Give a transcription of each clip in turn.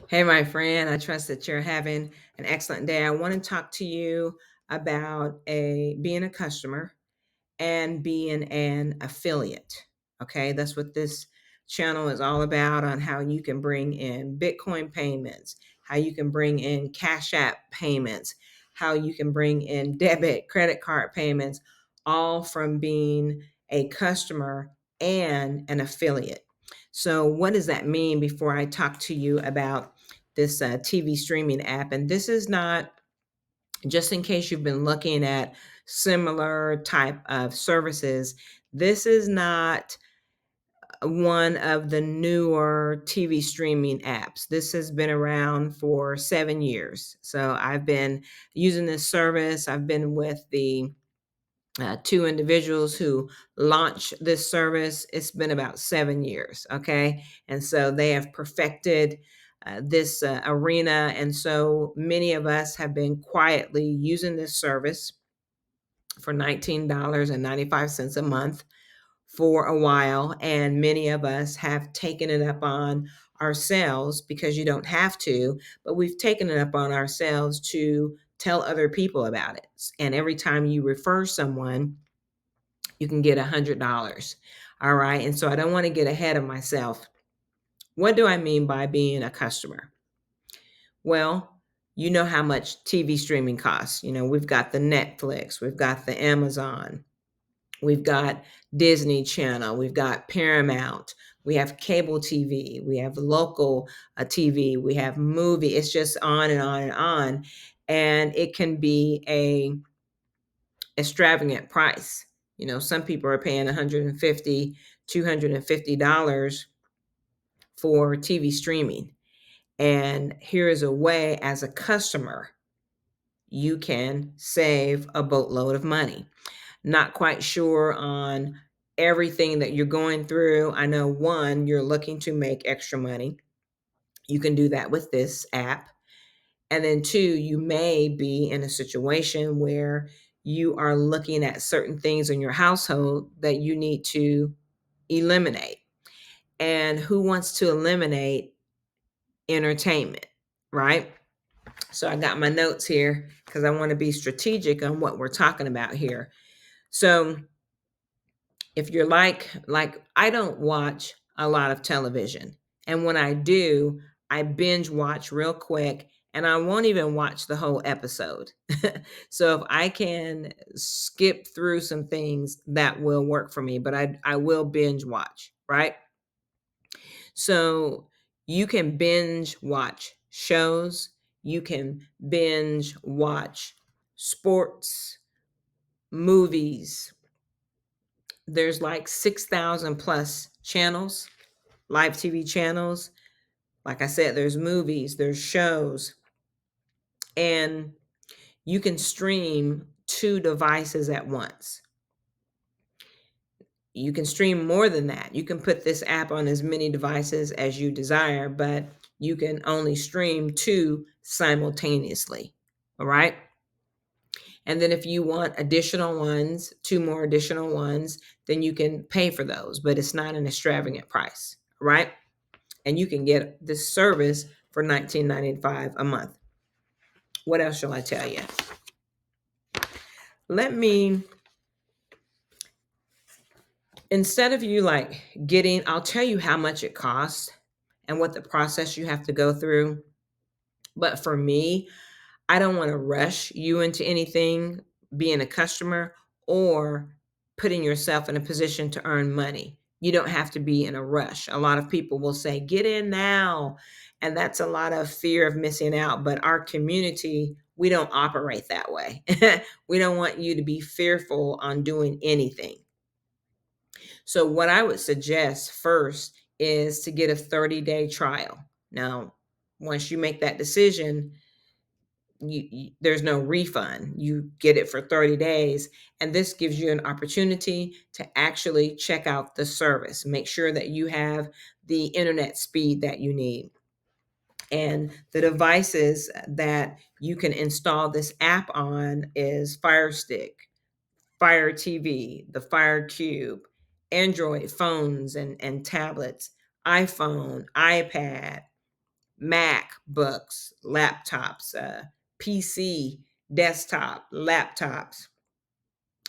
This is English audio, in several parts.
Hey, my friend, I trust that you're having an excellent day. I want to talk to you about a being a customer and being an affiliate. Okay, that's what this channel is all about, on how you can bring in Bitcoin payments, how you can bring in Cash App payments, how you can bring in debit, credit card payments, all from being a customer and an affiliate. So, what does that mean before I talk to you about this TV streaming app? And this is not, just in case you've been looking at similar type of services, this is not one of the newer TV streaming apps. This has been around for 7 years. So I've been using this service. I've been with the two individuals who launched this service. It's been about 7 years. Okay. And so they have perfected this arena. And so many of us have been quietly using this service for $19.95 a month for a while. And many of us have taken it up on ourselves, because you don't have to, but we've taken it up on ourselves to tell other people about it. And every time you refer someone, you can get $100. All right. And so I don't want to get ahead of myself. What do I mean by being a customer? Well, you know how much TV streaming costs. We've got the Netflix, we've got the Amazon, we've got Disney Channel, we've got Paramount, we have cable TV, we have local TV, we have movie. It's just on and on and on. And it can be a extravagant price. Some people are paying $150, $250 for TV streaming. And here is a way, as a customer, you can save a boatload of money. Not quite sure on everything that you're going through. I know, one, you're looking to make extra money. You can do that with this app. And then two, you may be in a situation where you are looking at certain things in your household that you need to eliminate. And who wants to eliminate entertainment, right? So I got my notes here because I want to be strategic on what we're talking about here. So if you're like I don't watch a lot of television, and when I do, I binge watch real quick, and I won't even watch the whole episode. So if I can skip through some things, that will work for me, but I will binge watch, right? So you can binge watch shows, you can binge watch sports, movies. There's like 6,000 plus channels, live TV channels. Like I said, there's movies, there's shows, and you can stream two devices at once. You can stream more than that. You can put this app on as many devices as you desire, but you can only stream two simultaneously. All right. And then if you want additional ones, two more additional ones, then you can pay for those, but it's not an extravagant price. Right. And you can get this service for $19.95 a month. What else shall I tell you? Let me, instead of you like I'll tell you how much it costs and what the process you have to go through. But for me, I don't want to rush you into anything, being a customer, or putting yourself in a position to earn money. You don't have to be in a rush. A lot of people will say, get in now. And that's a lot of fear of missing out. But our community, we don't operate that way. We don't want you to be fearful on doing anything. So, what I would suggest first is to get a 30-day trial. Now, once you make that decision, there's no refund. You get it for 30 days, and this gives you an opportunity to actually check out the service. Make sure that you have the internet speed that you need. And the devices that you can install this app on is Fire Stick, Fire TV, the Fire Cube, Android phones and tablets, iPhone, iPad, MacBooks, laptops, PC, desktop, laptops,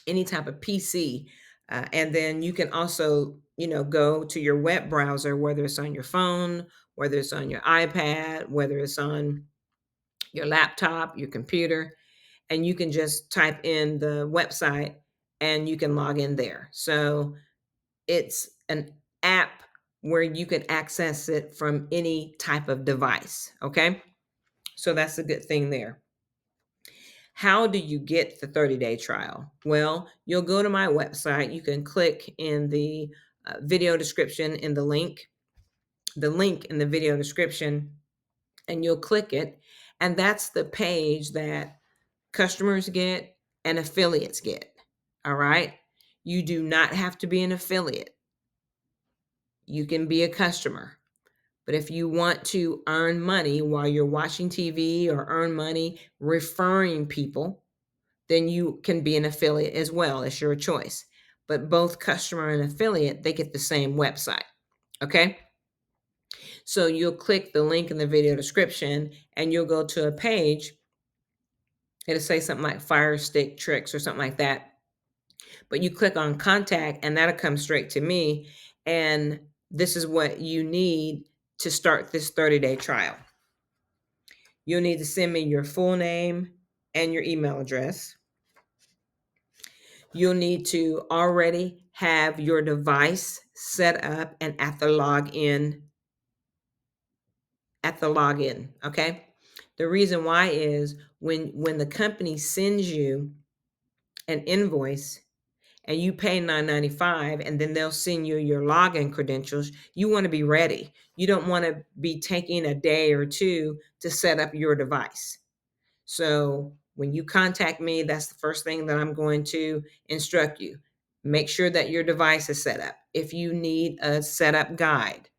any type of PC. And then you can also, go to your web browser, whether it's on your phone, whether it's on your iPad, whether it's on your laptop, your computer, and you can just type in the website and you can log in there. So it's an app where you can access it from any type of device. Okay. So that's a good thing there. How do you get the 30-day trial? Well, you'll go to my website. You can click in the video description in the link in the video description, and you'll click it. And that's the page that customers get and affiliates get. All right. You do not have to be an affiliate. You can be a customer. But if you want to earn money while you're watching TV or earn money referring people, then you can be an affiliate as well. It's your choice. But both customer and affiliate, they get the same website. Okay. So you'll click the link in the video description and you'll go to a page. It'll say something like Fire Stick Tricks or something like that. But you click on contact and that'll come straight to me. And this is what you need to start this 30-day trial. You'll need to send me your full name and your email address. You'll need to already have your device set up and at the login. Okay. The reason why is when the company sends you an invoice and you pay $9.95 and then they'll send you your login credentials, you want to be ready. You don't want to be taking a day or two to set up your device. So when you contact me, that's the first thing that I'm going to instruct you. Make sure that your device is set up. If you need a setup guide,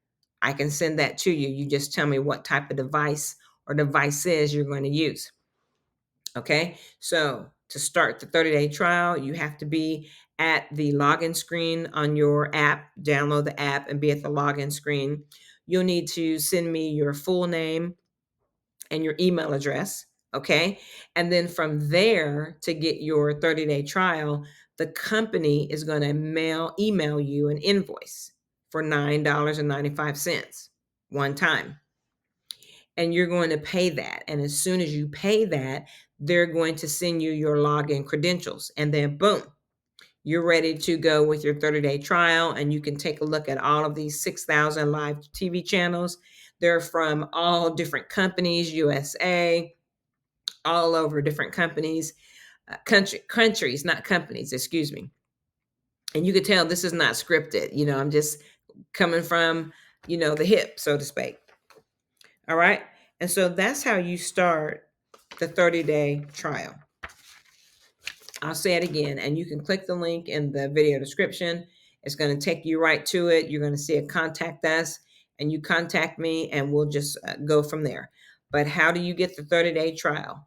I can send that to you. You just tell me what type of device or devices you're going to use. Okay, so to start the 30-day trial, you have to be at the login screen on your app, download the app and be at the login screen. You'll need to send me your full name and your email address. Okay, and then from there, to get your 30-day trial, the company is going to email you an invoice for $9.95 one time. And you're going to pay that. And as soon as you pay that, they're going to send you your login credentials. And then boom, you're ready to go with your 30-day trial. And you can take a look at all of these 6,000 live TV channels. They're from all different companies, USA, all over different companies, countries, not companies, excuse me. And you could tell this is not scripted. I'm just coming from, the hip, so to speak. All right. And so that's how you start the 30-day trial. I'll say it again, and you can click the link in the video description. It's going to take you right to it. You're going to see a contact us, and you contact me, and we'll just go from there. But how do you get the 30-day trial?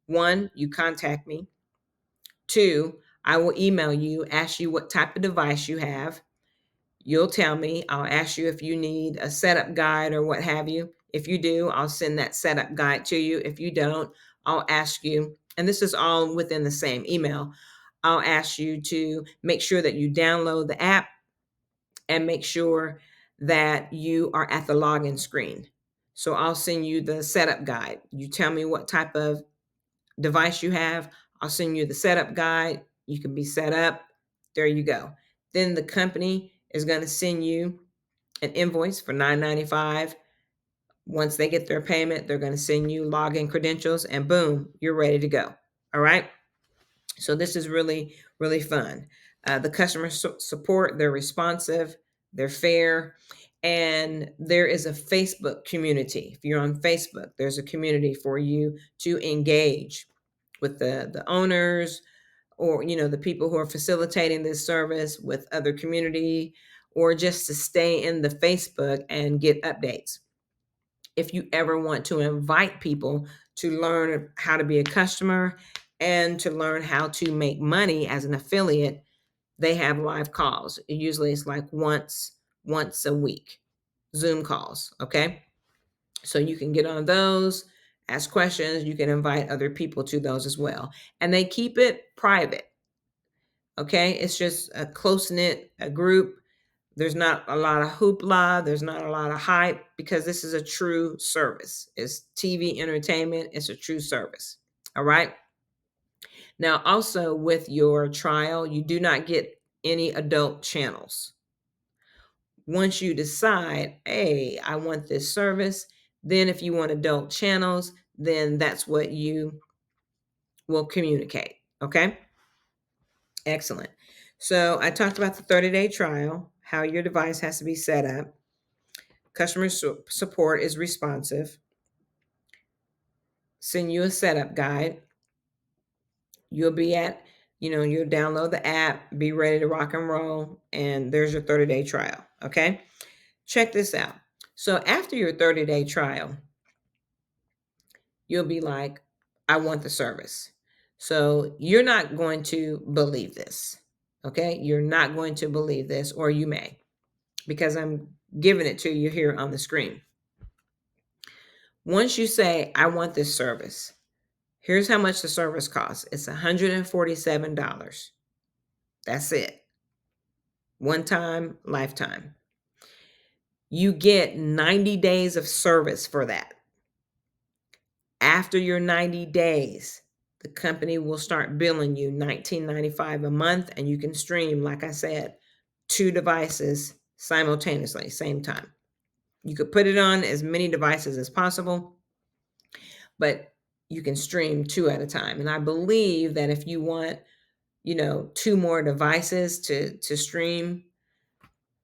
1, you contact me. 2, I will email you, ask you what type of device you have. You'll tell me. I'll ask you if you need a setup guide or what have you. If you do, I'll send that setup guide to you. If you don't, I'll ask you, and this is all within the same email, I'll ask you to make sure that you download the app and make sure that you are at the login screen. So I'll send you the setup guide. You tell me what type of device you have. I'll send you the setup guide. You can be set up. There you go. Then the company is going to send you an invoice for $9.95. Once they get their payment, they're going to send you login credentials and boom, you're ready to go. All right. So this is really, really fun. The customer support, they're responsive, they're fair, and there is a Facebook community. If you're on Facebook, there's a community for you to engage with the owners, or the people who are facilitating this service, with other community, or just to stay in the Facebook and get updates. If you ever want to invite people to learn how to be a customer and to learn how to make money as an affiliate, they have live calls. Usually it's like once a week, Zoom calls. Okay. So you can get on those, ask questions. You can invite other people to those as well. And they keep it private. Okay. It's just a close knit a group. There's not a lot of hoopla. There's not a lot of hype because this is a true service. It's TV entertainment. It's a true service. All right. Now, also with your trial, you do not get any adult channels. Once you decide, hey, I want this service, then if you want adult channels, then that's what you will communicate. Okay. Excellent. So I talked about the 30-day trial, how your device has to be set up. Customer support is responsive. Send you a setup guide. You'll be at, you'll download the app, be ready to rock and roll, and there's your 30-day trial. Okay. Check this out. So after your 30-day trial, you'll be like, I want the service. So you're not going to believe this. Okay. You're not going to believe this, or you may, because I'm giving it to you here on the screen. Once you say, I want this service, here's how much the service costs. It's $147. That's it. One time, lifetime. You get 90 days of service for that. After your 90 days, the company will start billing you $19.95 a month, and you can stream, like I said, 2 devices simultaneously, same time. You could put it on as many devices as possible, but you can stream 2 at a time. And I believe that if you want, 2 more devices to stream,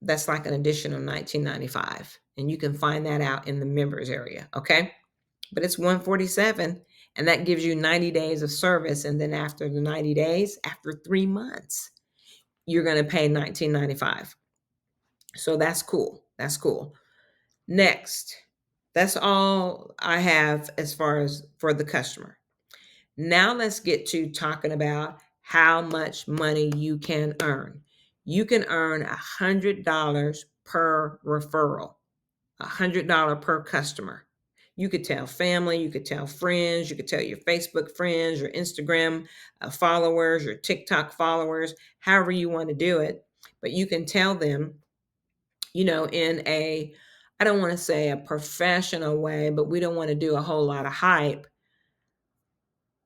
that's like an additional $19.95. And you can find that out in the members area. Okay. But it's 147, and that gives you 90 days of service. And then after the 90 days, after 3 months, you're going to pay $19.95. So that's cool. That's cool. Next, that's all I have as far as for the customer. Now let's get to talking about how much money you can earn. You can earn $100 per referral, $100 per customer. You could tell family, you could tell friends, you could tell your Facebook friends, your Instagram followers, your TikTok followers, however you want to do it. But you can tell them, in a, I don't want to say a professional way, but we don't want to do a whole lot of hype.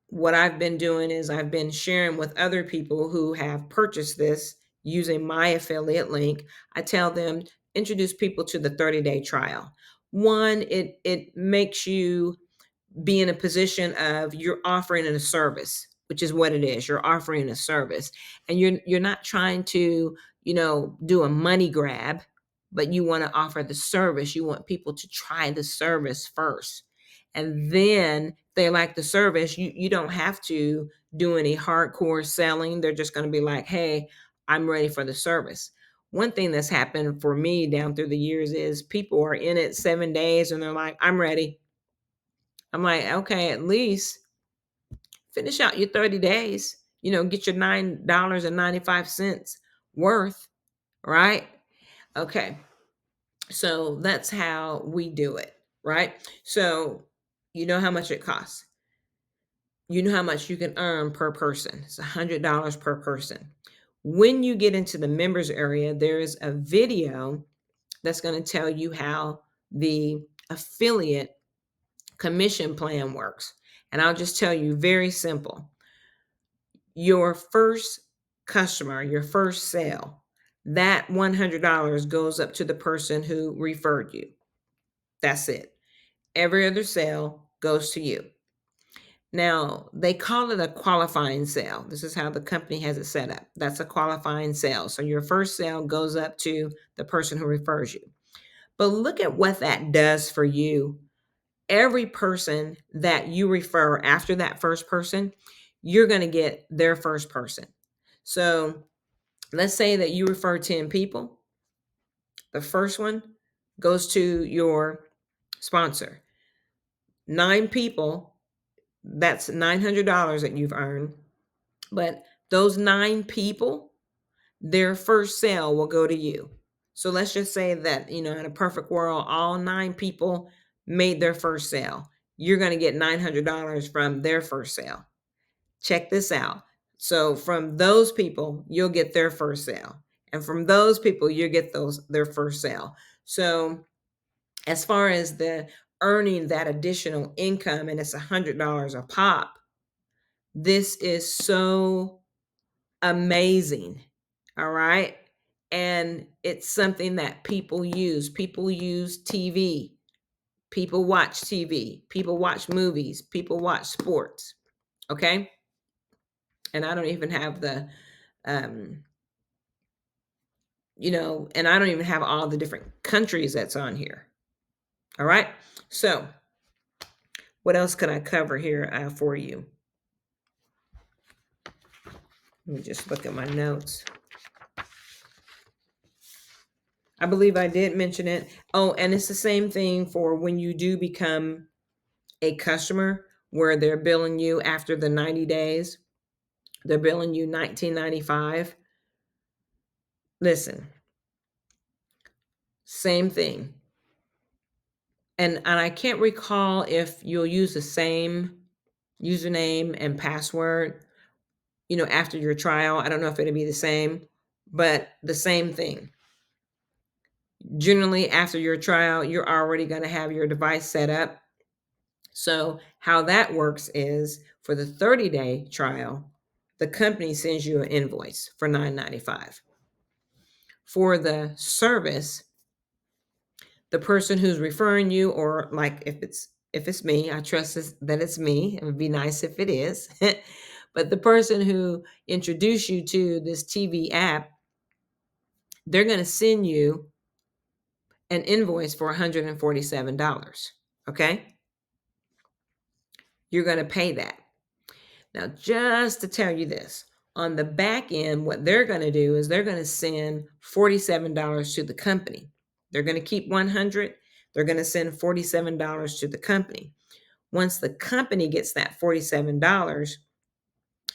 What I've been doing is I've been sharing with other people who have purchased this using my affiliate link. I tell them, introduce people to the 30-day trial. One, it makes you be in a position of you're offering a service, which is what it is. You're offering a service, and you're not trying to, do a money grab, but you want to offer the service. You want people to try the service first. And then if they like the service, you don't have to do any hardcore selling. They're just going to be like, hey, I'm ready for the service. One thing that's happened for me down through the years is people are in it 7 days and they're like, I'm ready. I'm like, okay, at least finish out your 30 days, get your $9.95 worth, right? Okay. So that's how we do it, right? So you know how much it costs. You know how much you can earn per person. It's $100 per person. When you get into the members area, there's a video that's going to tell you how the affiliate commission plan works. And I'll just tell you very simple. Your first customer, your first sale, that $100 goes up to the person who referred you. That's it. Every other sale goes to you. Now, they call it a qualifying sale. This is how the company has it set up. That's a qualifying sale. So your first sale goes up to the person who refers you. But look at what that does for you. Every person that you refer after that first person, you're going to get their first person. So let's say that you refer 10 people. The first one goes to your sponsor. 9 people, that's $900 that you've earned. But those 9 people, their first sale will go to you. So let's just say that, in a perfect world, all 9 people made their first sale. You're going to get $900 from their first sale. Check this out. So from those people, you'll get their first sale. And from those people, you get their first sale. So as far as the earning that additional income, and it's $100 a pop, this is so amazing. All right. And it's something that people use. People use TV. People watch TV. People watch movies. People watch sports. Okay. And I don't even have the, um, and I don't even have all the different countries that's on here. All right. So, what else can I cover here for you? Let me just look at my notes. I believe I did mention it. Oh, and it's the same thing for when you do become a customer where they're billing you after the 90 days. They're billing you $19.95. Listen, same thing. And I can't recall if you'll use the same username and password, after your trial. I don't know if it'll be the same, but the same thing. Generally, after your trial, you're already going to have your device set up. So how that works is for the 30-day trial, the company sends you an invoice for $9.95. For the service, the person who's referring you, or like if it's me, I trust that it's me. It would be nice if it is. But the person who introduced you to this TV app, they're going to send you an invoice for $147. Okay? You're going to pay that. Now, just to tell you this, on the back end, what they're going to do is they're going to send $47 to the company. They're going to keep 100. They're going to send $47 to the company. Once the company gets that $47,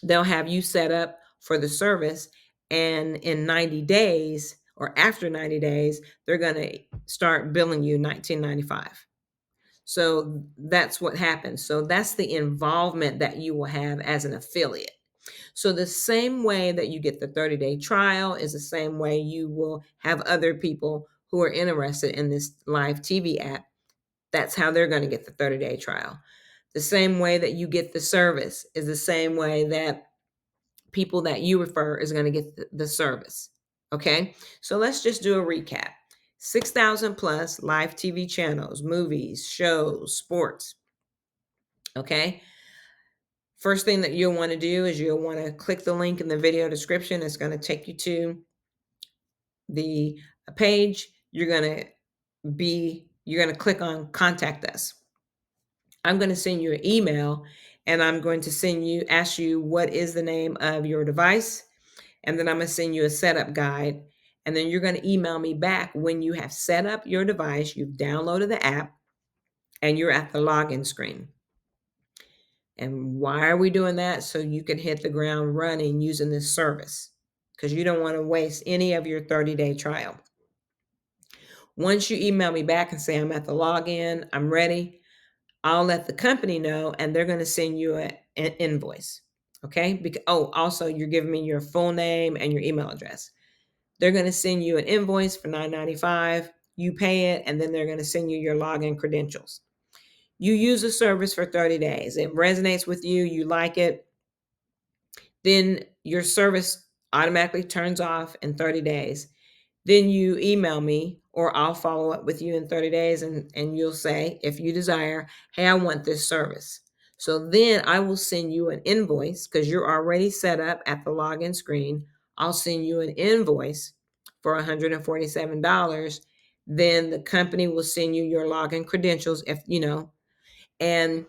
they'll have you set up for the service. And in 90 days or after 90 days, they're going to start billing you $19.95. So that's what happens. So that's the involvement that you will have as an affiliate. So the same way that you get the 30-day trial is the same way you will have other people who are interested in this live TV app. That's how they're going to get the 30-day trial. The same way that you get the service is the same way that people that you refer is going to get the service. Okay, so let's just do a recap. 6,000 plus live TV channels, movies, shows, sports. Okay. First thing that you'll want to do is you'll want to click the link in the video description. It's going to take you to the page. You're going to click on contact us. I'm going to send you an email, and I'm going to ask you what is the name of your device. And then I'm going to send you a setup guide. And then you're going to email me back when you have set up your device, you've downloaded the app, and you're at the login screen. And why are we doing that? So you can hit the ground running using this service, because you don't want to waste any of your 30-day trial. Once you email me back and say, I'm at the login, I'm ready, I'll let the company know, and they're going to send you an invoice. Okay. Also, you're giving me your full name and your email address. They're going to send you an invoice for $9.95. You pay it, and then they're going to send you your login credentials. You use the service for 30 days. It resonates with you. You like it. Then your service automatically turns off in 30 days. Then you email me, or I'll follow up with you in 30 days, and you'll say, if you desire, hey, I want this service. So then I will send you an invoice, because you're already set up at the login screen. I'll send you an invoice for $147. Then the company will send you your login credentials, and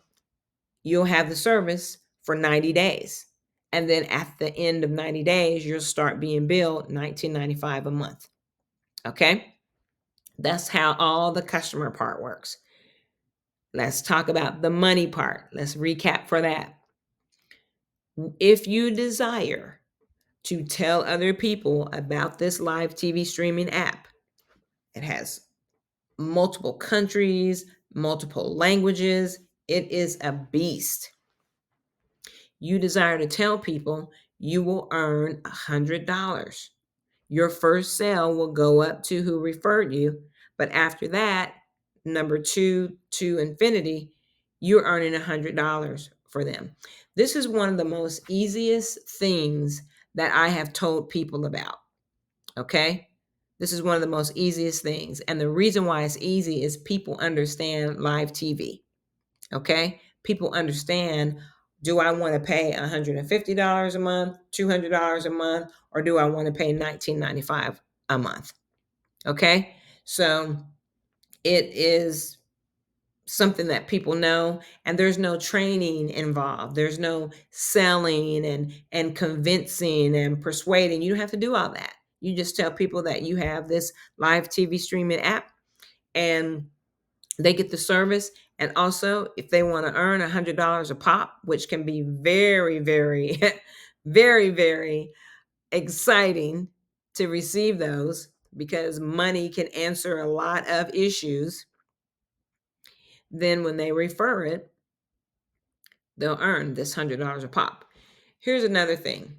you'll have the service for 90 days. And then at the end of 90 days, you'll start being billed $19.95 a month. Okay? That's how all the customer part works. Let's talk about the money part. Let's recap for that. If you desire to tell other people about this live TV streaming app, it has multiple countries, multiple languages. It is a beast. You desire to tell people you will earn $100. Your first sale will go up to who referred you, but after that, number two to infinity, you're earning $100 for them. This is one of the most easiest things that I have told people about. Okay. This is one of the most easiest things. And the reason why it's easy is people understand live TV. Okay. People understand, do I want to pay $150 a month, $200 a month, or do I want to pay $19.95 a month? Okay. So it is something that people know, and there's no training involved. There's no selling and convincing and persuading. You don't have to do all that. You just tell people that you have this live TV streaming app, and they get the service. And also, if they want to earn $100 a pop, which can be very, very, very, very exciting to receive those, because money can answer a lot of issues, then when they refer it, they'll earn this $100 a pop. Here's another thing.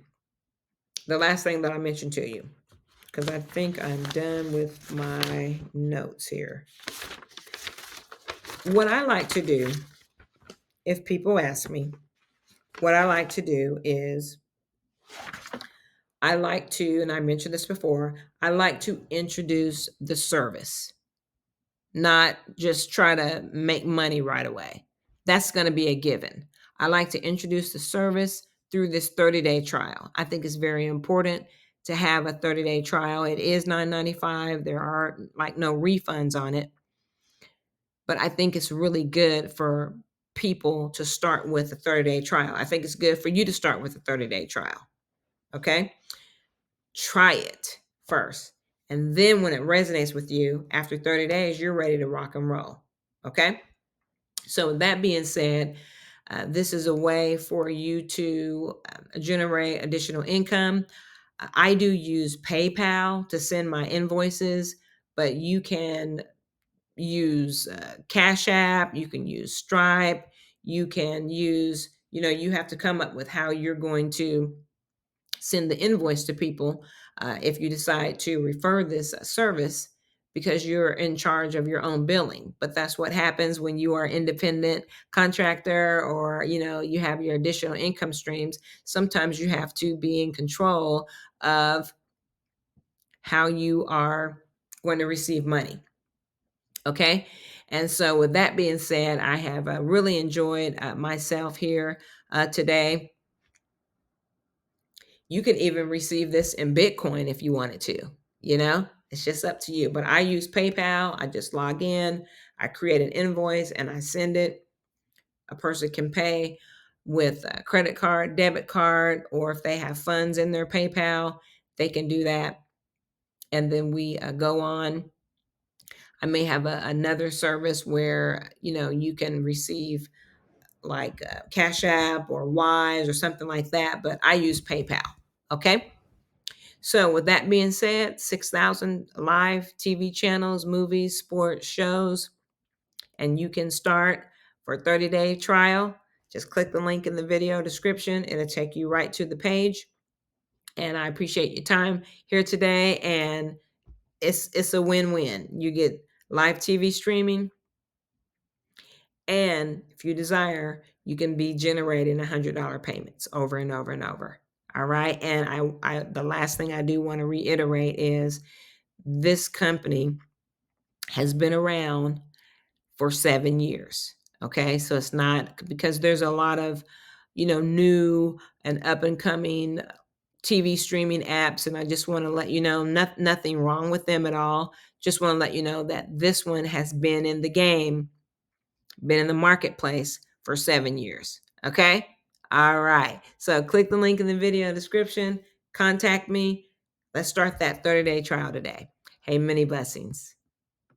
The last thing that I mentioned to you, because I think I'm done with my notes here. What I like to do, if people ask me, what I like to do is I like to, and I mentioned this before, I like to introduce the service, not just try to make money right away. That's going to be a given. I like to introduce the service through this 30-day trial. I think it's very important to have a 30-day trial. It is $9.95. There are like no refunds on it. But I think it's really good for people to start with a 30-day trial. I think it's good for you to start with a 30-day trial. Okay? Try it first. And then when it resonates with you, after 30 days, you're ready to rock and roll. Okay? So with that being said, this is a way for you to generate additional income. I do use PayPal to send my invoices, but you can use Cash App, you can use Stripe, you can use, you have to come up with how you're going to send the invoice to people if you decide to refer this service, because you're in charge of your own billing. But that's what happens when you are independent contractor, or you have your additional income streams. Sometimes you have to be in control of how you are going to receive money. Okay. And so with that being said, I have really enjoyed myself here today. You can even receive this in Bitcoin if you wanted to, it's just up to you. But I use PayPal. I just log in, I create an invoice, and I send it. A person can pay with a credit card, debit card, or if they have funds in their PayPal, they can do that. And then we go on. I may have another service where, you can receive like Cash App or Wise or something like that, but I use PayPal. Okay. So with that being said, 6,000 live TV channels, movies, sports, shows, and you can start for a 30-day trial. Just click the link in the video description. It'll take you right to the page. And I appreciate your time here today. And it's a win-win. You get live TV streaming, and if you desire, you can be generating $100 payments over and over and over. All right. And I the last thing I do want to reiterate is this company has been around for 7 years. Okay. So it's not, because there's a lot of, new and up and coming TV streaming apps. And I just want to let you know, nothing wrong with them at all. Just want to let you know that this one has been in the game, been in the marketplace for 7 years. Okay. All right. So click the link in the video description, contact me. Let's start that 30-day trial today. Hey, many blessings.